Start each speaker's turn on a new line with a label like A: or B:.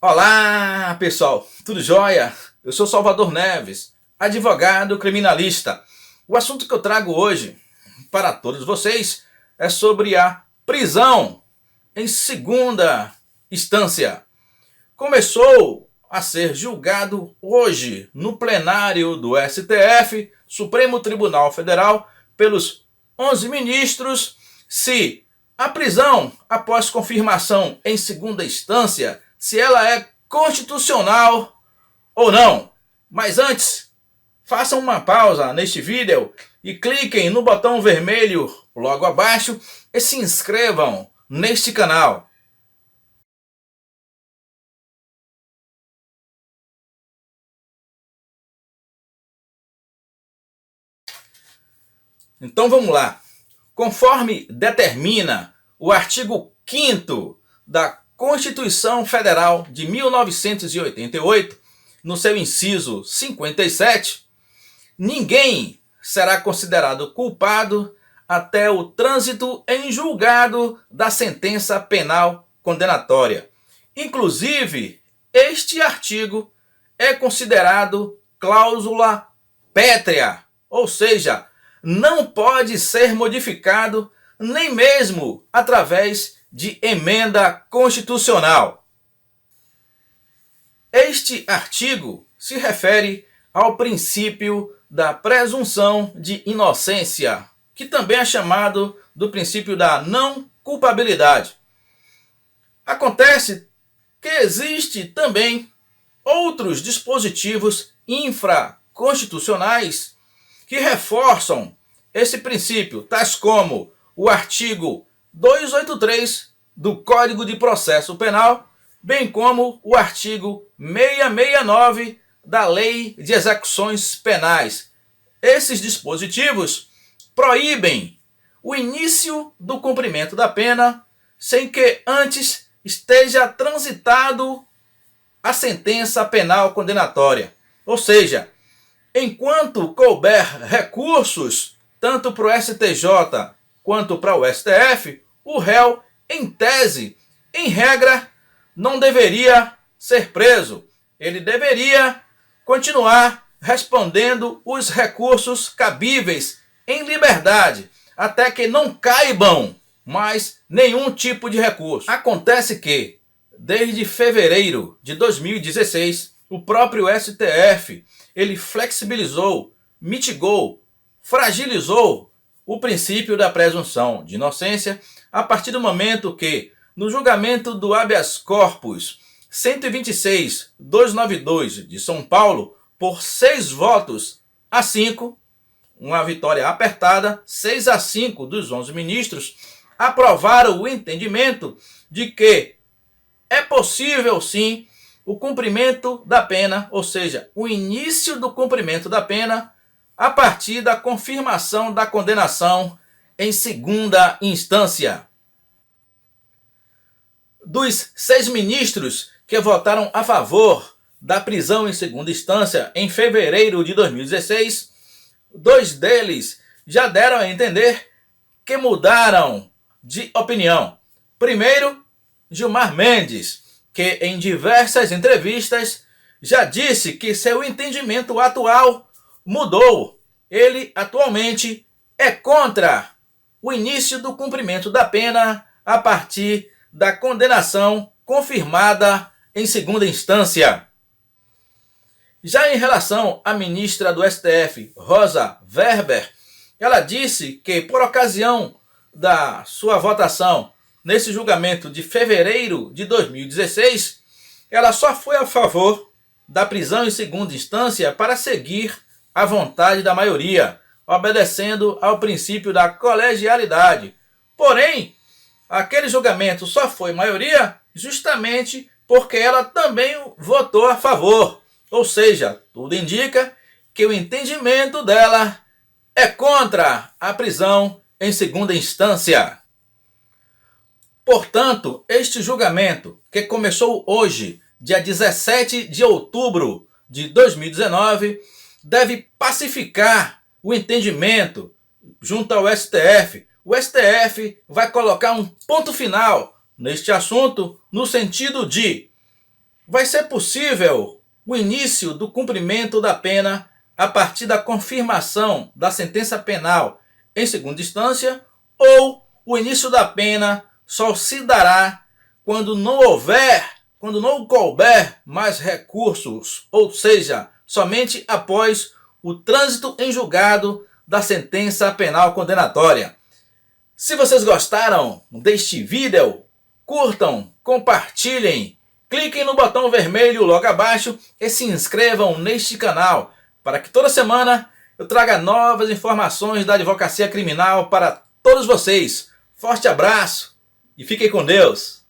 A: Olá, pessoal, tudo jóia? Eu sou Salvador Neves, advogado criminalista. O assunto que eu trago hoje para todos vocês é sobre a prisão em segunda instância. Começou a ser julgado hoje no plenário do STF, Supremo Tribunal Federal, pelos 11 ministros, se a prisão após confirmação em segunda instância, se ela é constitucional ou não. Mas antes, façam uma pausa neste vídeo e cliquem no botão vermelho logo abaixo e se inscrevam neste canal. Então vamos lá. Conforme determina o artigo 5º da Constituição Federal de 1988, no seu inciso 57, ninguém será considerado culpado até o trânsito em julgado da sentença penal condenatória. Inclusive, este artigo é considerado cláusula pétrea, ou seja, não pode ser modificado nem mesmo através de emenda constitucional. Este artigo se refere ao princípio da presunção de inocência, que também é chamado do princípio da não culpabilidade. Acontece que existe também outros dispositivos infraconstitucionais que reforçam esse princípio, tais como o artigo 283 do Código de Processo Penal, bem como o artigo 669 da Lei de Execuções Penais. Esses dispositivos proíbem o início do cumprimento da pena sem que antes esteja transitado a sentença penal condenatória. Ou seja, enquanto couber recursos, tanto para o STJ quanto para o STF, o réu, em tese, em regra, não deveria ser preso. Ele deveria continuar respondendo os recursos cabíveis em liberdade, até que não caibam mais nenhum tipo de recurso. Acontece que, desde fevereiro de 2016, o próprio STF ele flexibilizou, mitigou, fragilizou o princípio da presunção de inocência a partir do momento que, no julgamento do habeas corpus 126.292 de São Paulo, por 6 votos a 5, uma vitória apertada, 6-5 dos 11 ministros, aprovaram o entendimento de que é possível sim o cumprimento da pena, ou seja, o início do cumprimento da pena a partir da confirmação da condenação em segunda instância. Dos 6 ministros que votaram a favor da prisão em segunda instância em fevereiro de 2016, 2 deles já deram a entender que mudaram de opinião. Primeiro, Gilmar Mendes, que em diversas entrevistas já disse que seu entendimento atual mudou. Ele atualmente é contra o início do cumprimento da pena a partir da condenação confirmada em segunda instância. Já em relação à ministra do STF, Rosa Weber, ela disse que por ocasião da sua votação nesse julgamento de fevereiro de 2016, ela só foi a favor da prisão em segunda instância para seguir a vontade da maioria, obedecendo ao princípio da colegialidade. Porém, aquele julgamento só foi maioria justamente porque ela também votou a favor. Ou seja, tudo indica que o entendimento dela é contra a prisão em segunda instância. Portanto, este julgamento, que começou hoje, dia 17 de outubro de 2019, deve pacificar o entendimento junto ao STF. O STF vai colocar um ponto final neste assunto no sentido de vai ser possível o início do cumprimento da pena a partir da confirmação da sentença penal em segunda instância, ou o início da pena só se dará quando não couber mais recursos, ou seja, somente após o trânsito em julgado da sentença penal condenatória. Se vocês gostaram deste vídeo, curtam, compartilhem, cliquem no botão vermelho logo abaixo e se inscrevam neste canal para que toda semana eu traga novas informações da advocacia criminal para todos vocês. Forte abraço e fiquem com Deus!